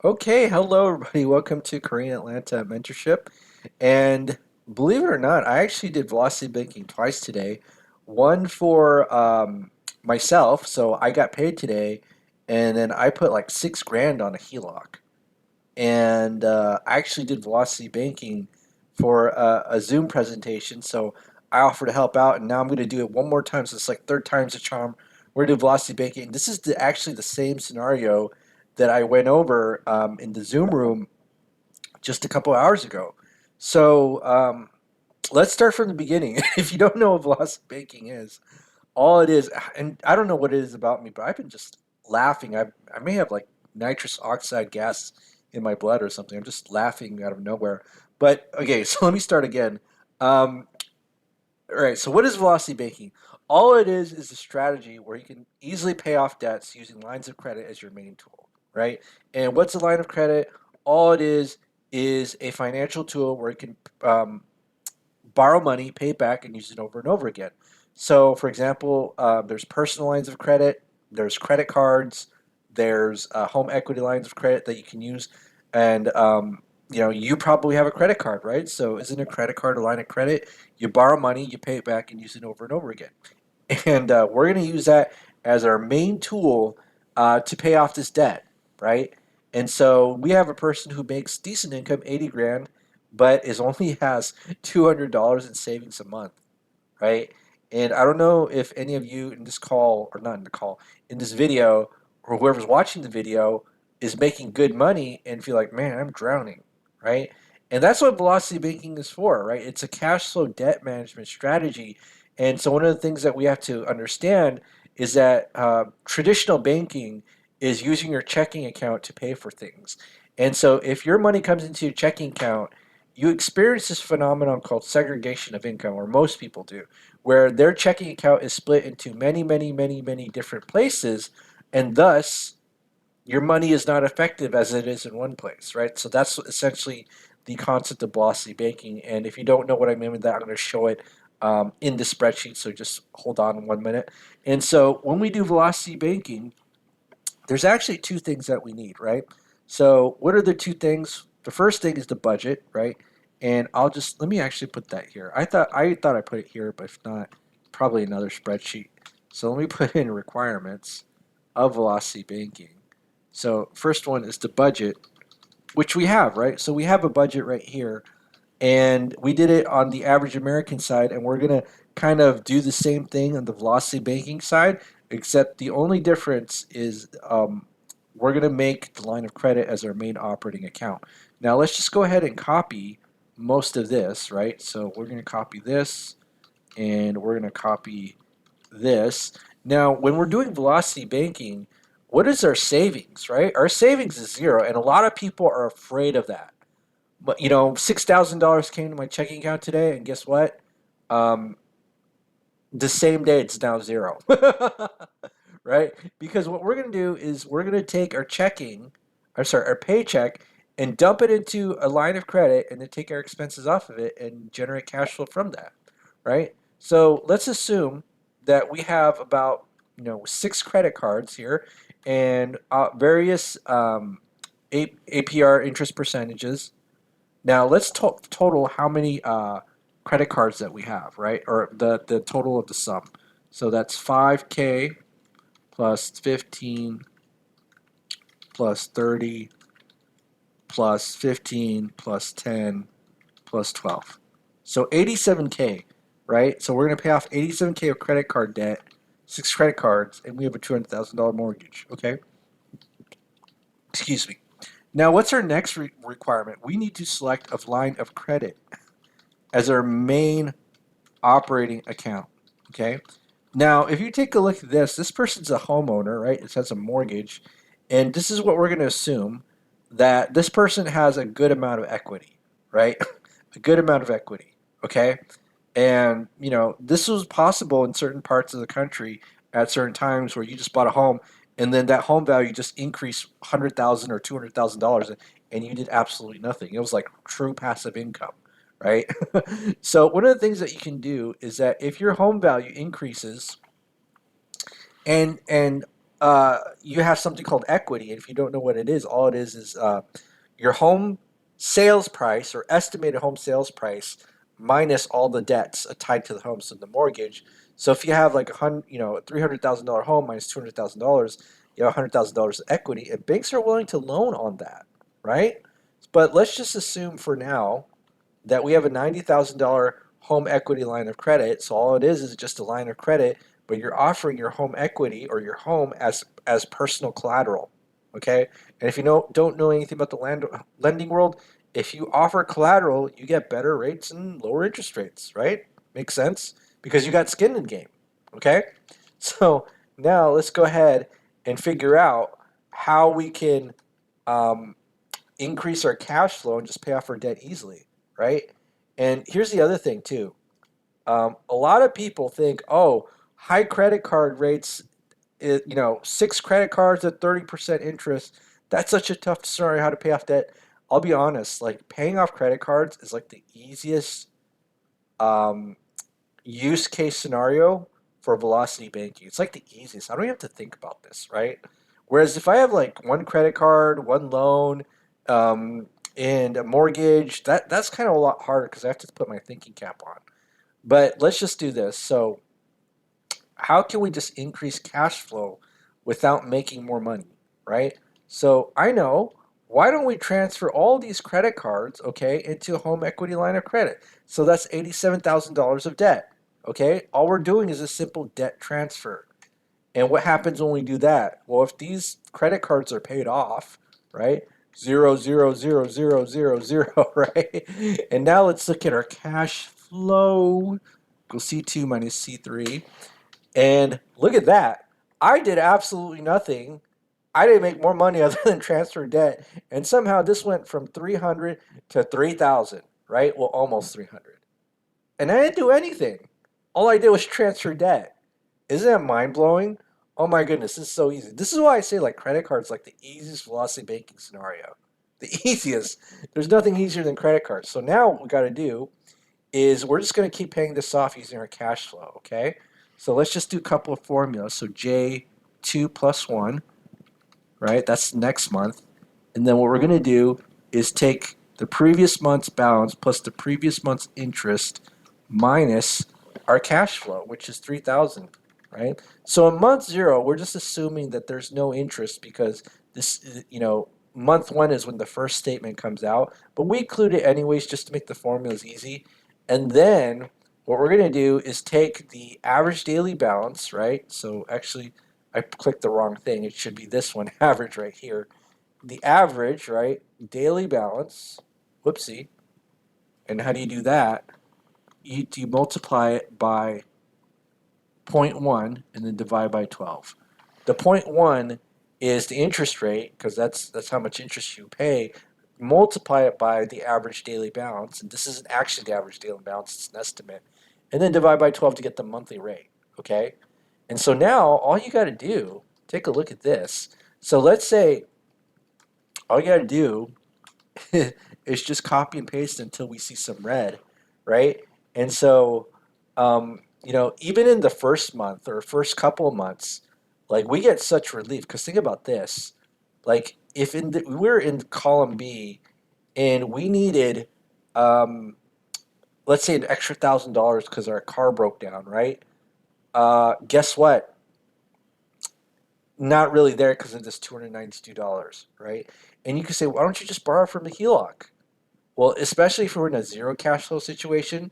Okay, hello everybody. Welcome to Korean Atlanta Mentorship. And believe it or not, I actually did velocity banking twice today. One for myself, so I got paid today, and then I put like 6 grand on a HELOC. And I actually did velocity banking for a Zoom presentation, so I offered to help out, and now I'm going to do it one more time. So it's like third time's a charm. We're going to do velocity banking. This is actually the same scenario that I went over in the Zoom room just a couple hours ago. So let's start from the beginning. If you don't know what velocity banking is, all it is, and I don't know what it is about me, but I've been just laughing. I may have like nitrous oxide gas in my blood or something. I'm just laughing out of nowhere. But okay, so let me start again. Um, all right, so what is velocity banking? All it is a strategy where you can easily pay off debts using lines of credit as your main tool, right? And what's a line of credit? All it is a financial tool where you can borrow money, pay it back, and use it over and over again. So, for example, there's personal lines of credit, there's credit cards, there's home equity lines of credit that you can use, and you probably have a credit card, right? So, isn't a credit card a line of credit? You borrow money, you pay it back, and use it over and over again. And we're going to use that as our main tool to pay off this debt, right? And so we have a person who makes decent income, 80 grand, but is only has $200 in savings a month, right? And I don't know if any of you in this call, or not in the call, in this video, or whoever's watching the video is making good money and feel like, man, I'm drowning, right? And that's what velocity banking is for, right? It's a cash flow debt management strategy. And so one of the things that we have to understand is that traditional banking is using your checking account to pay for things. And so if your money comes into your checking account, you experience this phenomenon called segregation of income, or most people do, where their checking account is split into many, many, many, many different places, and thus your money is not effective as it is in one place, right? So that's essentially the concept of velocity banking. And if you don't know what I mean with that, I'm going to show it in the spreadsheet. So just hold on 1 minute. And so when we do velocity banking, there's actually two things that we need, right? So what are the two things? The first thing is the budget, right? And I'll just let me actually put that here. I thought I put it here, but if not, probably another spreadsheet. So let me put in requirements of velocity banking. So first one is the budget, which we have, right? So we have a budget right here, and we did it on the average American side, and we're gonna kind of do the same thing on the velocity banking side, except the only difference is we're gonna make the line of credit as our main operating account. Now let's just go ahead and copy most of this, right? So we're gonna copy this, and we're gonna copy this. Now, when we're doing velocity banking, what is our savings, right? Our savings is zero, and a lot of people are afraid of that. But $6,000 came to my checking account today, and guess what? Um, the same day it's now zero, right? Because what we're gonna do is we're gonna take our our paycheck, and dump it into a line of credit, and then take our expenses off of it and generate cash flow from that, right? So let's assume that we have about 6 credit cards here, and various APR interest percentages. Now let's total how many credit cards that we have, right? Or the total of the sum. So that's 5K plus 15 plus 30 plus 15 plus 10 plus 12. So 87K, right? So we're going to pay off 87K of credit card debt, 6 credit cards, and we have a $200,000 mortgage, okay? Excuse me. Now, what's our next requirement? We need to select a line of credit as our main operating account. Okay. Now, if you take a look at this person's a homeowner, right? It has a mortgage. And this is what we're going to assume, that this person has a good amount of equity, right? A good amount of equity. Okay. And, this was possible in certain parts of the country at certain times where you just bought a home, and then that home value just increased 100,000 or $200,000, and you did absolutely nothing. It was like true passive income, right? So one of the things that you can do is that if your home value increases, and you have something called equity. And if you don't know what it is, all it is your home sales price or estimated home sales price minus all the debts tied to the home, so the mortgage. So if you have like $300,000 home minus $200,000, you have $100,000 equity, and banks are willing to loan on that, right? But let's just assume for now that we have a $90,000 home equity line of credit. So all it is just a line of credit, but you're offering your home equity or your home as personal collateral. Okay? And if you don't know anything about the lending world, if you offer collateral, you get better rates and lower interest rates, right? Makes sense? Because you got skin in the game. Okay? So now let's go ahead and figure out how we can um, increase our cash flow and just pay off our debt easily, right? And here's the other thing too. A lot of people think, oh, high credit card rates, 6 credit cards at 30% interest. That's such a tough scenario how to pay off debt. I'll be honest, like paying off credit cards is like the easiest um, use case scenario for velocity banking. It's like the easiest. I don't even have to think about this, right? Whereas if I have like one credit card, one loan, um, and a mortgage, that's kind of a lot harder because I have to put my thinking cap on. But let's just do this. So how can we just increase cash flow without making more money, right? So I know, why don't we transfer all these credit cards, okay, into a home equity line of credit? So that's $87,000 of debt, okay? All we're doing is a simple debt transfer. And what happens when we do that? Well, if these credit cards are paid off, right? Zero, zero, zero, zero, zero, zero, right? And now let's look at our cash flow. Go C2 minus C3. And look at that. I did absolutely nothing. I didn't make more money other than transfer debt. And somehow this went from 300 to 3,000, right? Well, almost 300. And I didn't do anything. All I did was transfer debt. Isn't that mind blowing? Oh my goodness, this is so easy. This is why I say like credit cards like the easiest velocity banking scenario. The easiest. There's nothing easier than credit cards. So now what we got to do is we're just going to keep paying this off using our cash flow, okay? So let's just do a couple of formulas. So J2 plus 1, right? That's next month. And then what we're going to do is take the previous month's balance plus the previous month's interest minus our cash flow, which is 3,000, right? So in month 0, we're just assuming that there's no interest because this, month 1 is when the first statement comes out, but we include it anyways just to make the formulas easy. And then what we're going to do is take the average daily balance, right? So actually, I clicked the wrong thing. It should be this one, average right here. The average, right? Daily balance. Whoopsie. And how do you do that? You multiply it by zero point 0.1 and then divide by 12. The 0.1 is the interest rate because that's how much interest you pay. Multiply it by the average daily balance, and this isn't actually the average daily balance, it's an estimate, and then divide by 12 to get the monthly rate, okay? And so now all you got to do, take a look at this. So let's say all you got to do is just copy and paste until we see some red, right? And so, even in the first month or first couple of months, like we get such relief because think about this, like if we're in column B and we needed, um, let's say an extra $1,000 because our car broke down, right? Guess what? Not really there because of this $292, right? And you can say, why don't you just borrow from the HELOC? Well, especially if we're in a zero cash flow situation,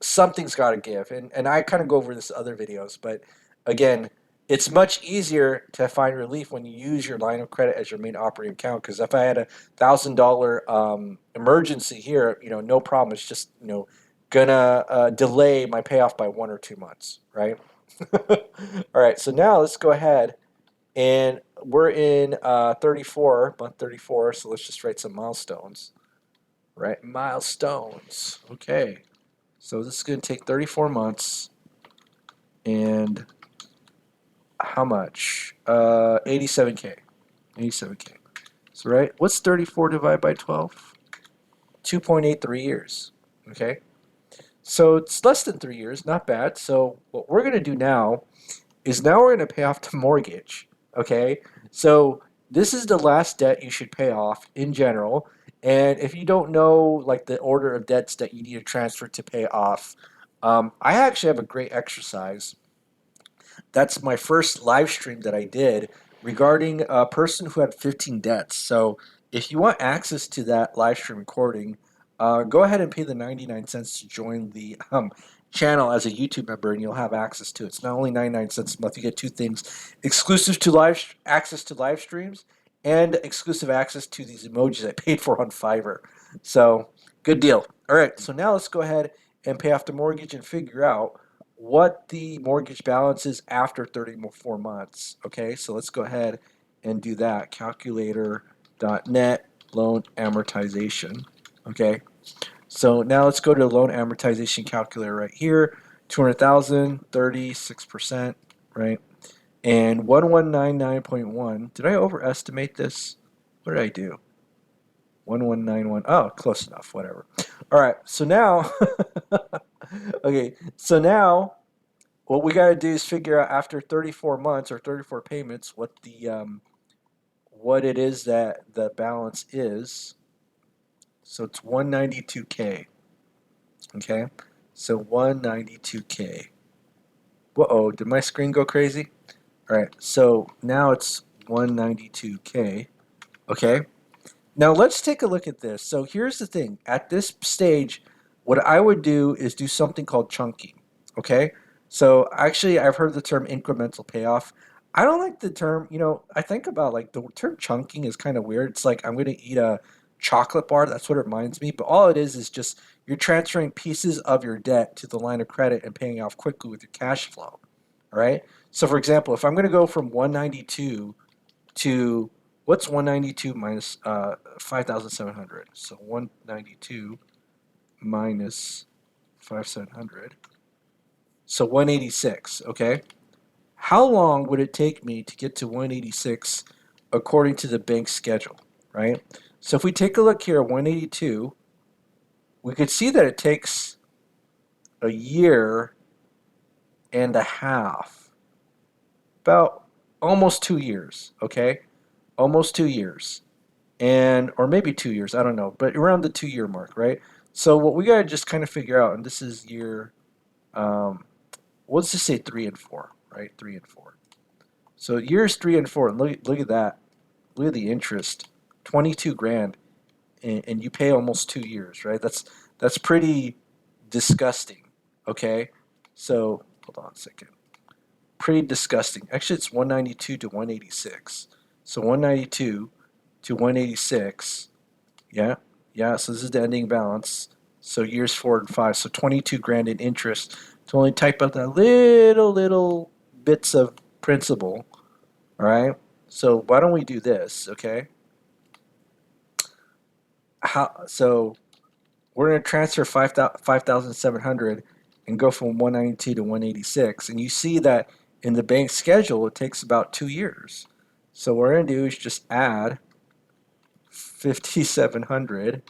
something's got to give. And I kind of go over this in other videos, but again, it's much easier to find relief when you use your line of credit as your main operating account. Because if I had $1,000 emergency here, no problem. It's just gonna delay my payoff by 1 or 2 months, right? All right. So now let's go ahead and we're in 34, month 34. So let's just write some milestones. Right, milestones. Okay, so this is going to take 34 months, and how much? 87K. 87K. So, right, what's 34 divided by 12? 2.83 years. Okay, so it's less than 3 years, not bad. So, what we're going to do now is now we're going to pay off the mortgage. Okay, so this is the last debt you should pay off in general. And if you don't know like the order of debts that you need to transfer to pay off, I actually have a great exercise. That's my first live stream that I did regarding a person who had 15 debts. So if you want access to that live stream recording, go ahead and pay the 99 cents to join the channel as a YouTube member, and you'll have access to it. It's not only 99 cents a month, you get two things: exclusive to live access to live streams and exclusive access to these emojis I paid for on Fiverr. So good deal. All right, so now let's go ahead and pay off the mortgage and figure out what the mortgage balance is after 34 months. Okay, so let's go ahead and do that. Calculator.net loan amortization. Okay, so now let's go to the loan amortization calculator right here. 200,000, 36%, right? And 1199.1. Did I overestimate this? What did I do? 1191. Oh, close enough. Whatever. All right. So now, okay. So now what we got to do is figure out after 34 months or 34 payments what it is that the balance is. So it's 192K. Okay, so 192K. Whoa, did my screen go crazy? All right, so now it's 192K. Okay, now let's take a look at this. So here's the thing. At this stage, what I would do is do something called chunking. Okay? So actually, I've heard the term incremental payoff. I don't like the term, I think about like the term chunking is kind of weird. It's like I'm going to eat a chocolate bar. That's what it reminds me. But all it is just you're transferring pieces of your debt to the line of credit and paying off quickly with your cash flow. All right? So for example, if I'm going to go from 192 to what's 192 minus 5,700? So 192 minus 5,700. So 186, okay? How long would it take me to get to 186 according to the bank's schedule, right? So if we take a look here, 182, we could see that it takes a year and a half, about almost 2 years, okay? Almost 2 years. And or maybe 2 years, I don't know, but around the 2 year mark, right? So what we gotta just kind of figure out, and this is year, um, let's just say 3 and 4, right? 3 and 4. So years 3 and 4, and look at that. Look at the interest, 22 grand, and you pay almost 2 years, right? That's pretty disgusting. Okay, so hold on a second. Pretty disgusting. Actually, it's 192 to 186. So 192 to 186. Yeah, yeah. So this is the ending balance. So years 4 and 5. So 22 grand in interest to only type up that little bits of principal. All right. So why don't we do this? Okay. So we're going to transfer 5,700 and go from 192 to 186. And you see that in the bank schedule, it takes about 2 years. So what we're going to do is just add 5,700.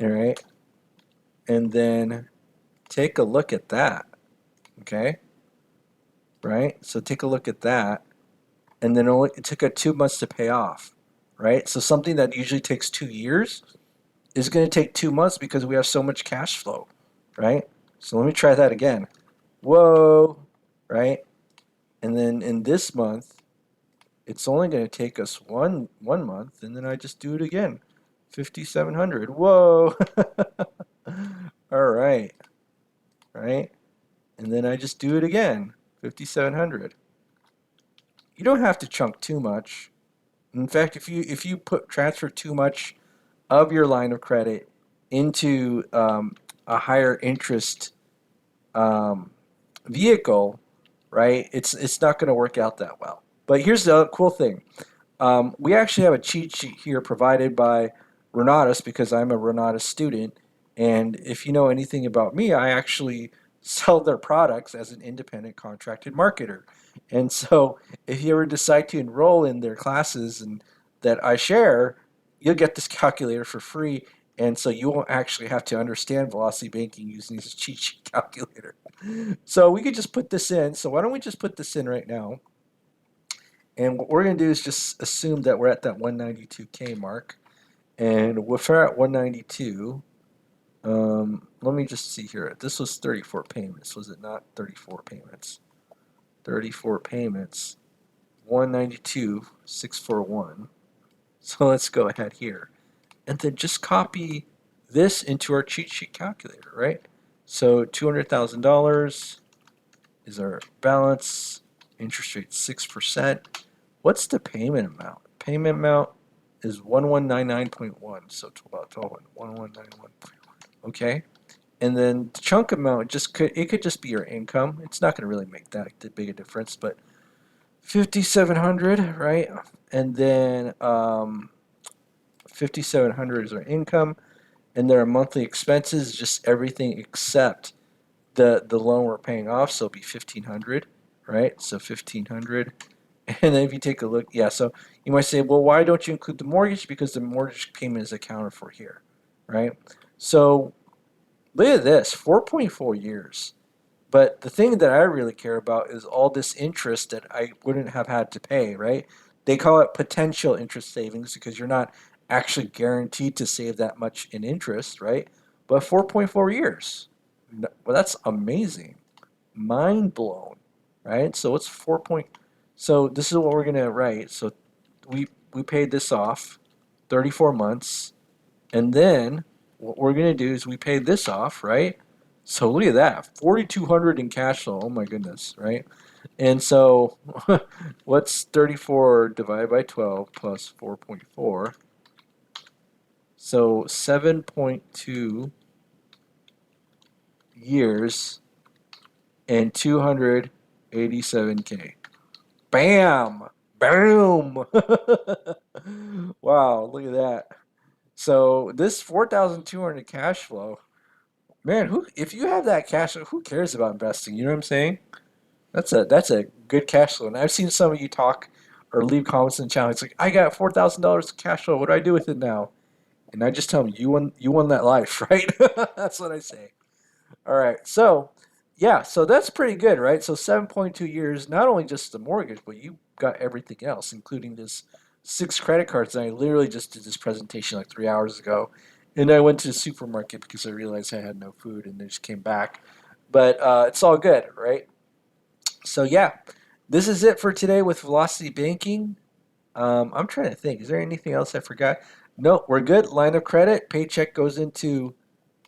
All right. And then take a look at that. Okay. Right. So take a look at that. And then it took 2 months to pay off. Right. So something that usually takes 2 years is going to take 2 months because we have so much cash flow. Right. So let me try that again. Whoa. Right. And then in this month, it's only going to take us one month, and then I just do it again. 5,700. Whoa. All right. Right. And then I just do it again. 5,700. You don't have to chunk too much. In fact, if you transfer too much of your line of credit into a higher interest um, vehicle, right? It's not going to work out that well. But here's the cool thing: we actually have a cheat sheet here provided by Renatus because I'm a Renatus student, and if you know anything about me, I actually sell their products as an independent contracted marketer. And so, if you ever decide to enroll in their classes and that I share, you'll get this calculator for free. And so you won't actually have to understand velocity banking using this cheat sheet calculator. So we could just put this in. So why don't we just put this in right now? And what we're going to do is just assume that we're at that 192K mark. And if we're at 192, let me just see here. This was 34 payments, was it not? 34 payments. 34 payments. 192,641. So let's go ahead here. And then just copy this into our cheat sheet calculator, right? So $200,000 is our balance. Interest rate 6%. What's the payment amount? Payment amount is 1199.1. So about 1191. Okay. And then the chunk amount it could just be your income. It's not going to really make that big a difference, but 5,700, right? And then 5,700 is our income, and there are monthly expenses, just everything except the loan we're paying off. So it'll be 1,500, right? So 1,500, and then if you take a look, yeah. So you might say, well, why don't you include the mortgage? Because the mortgage payment is accounted for here, right? So look at this, 4.4 years. But the thing that I really care about is all this interest that I wouldn't have had to pay, right? They call it potential interest savings because you're not actually guaranteed to save that much in interest, right? But 4.4 years. Well, that's amazing. Mind blown, right? So it's 4 point. So this is what we're going to write. So we paid this off 34 months. And then what we're going to do is we pay this off, right? So look at that, 4,200 in cash flow. Oh my goodness, right? And so what's 34 divided by 12 plus 4.4? So 7.2 years and 287K. Bam! Boom! Wow, look at that. So this 4,200 cash flow, man, who if you have that cash, who cares about investing? You know what I'm saying? That's a good cash flow. And I've seen some of you talk or leave comments in the channel. It's like, I got $4,000 cash flow. What do I do with it now? And I just tell them, you won that life, right? That's what I say. All right. So, yeah, so that's pretty good, right? So 7.2 years, not only just the mortgage, but you got everything else, including this 6 credit cards. And I literally just did this presentation like 3 hours ago. And I went to the supermarket because I realized I had no food and I just came back. But it's all good, right? So yeah, this is it for today with Velocity Banking. I'm trying to think. Is there anything else I forgot? No, we're good. Line of credit, paycheck goes into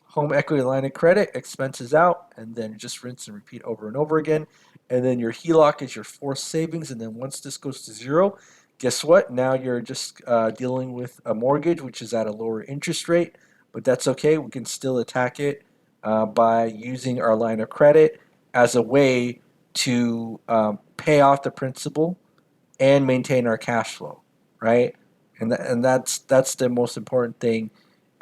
home equity line of credit, expenses out, and then just rinse and repeat over and over again. And then your HELOC is your forced savings. And then once this goes to zero, guess what? Now you're just dealing with a mortgage, which is at a lower interest rate, but that's okay. We can still attack it by using our line of credit as a way to pay off the principal and maintain our cash flow, right? And that's the most important thing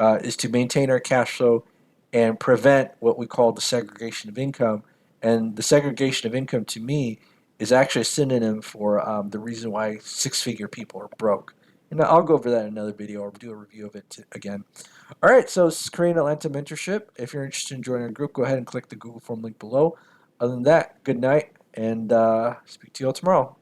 is to maintain our cash flow and prevent what we call the segregation of income. And the segregation of income to me is actually a synonym for the reason why six-figure people are broke. And I'll go over that in another video or do a review of it again. All right, so this is Korean Atlanta Mentorship. If you're interested in joining our group, go ahead and click the Google form link below. Other than that, good night and speak to you all tomorrow.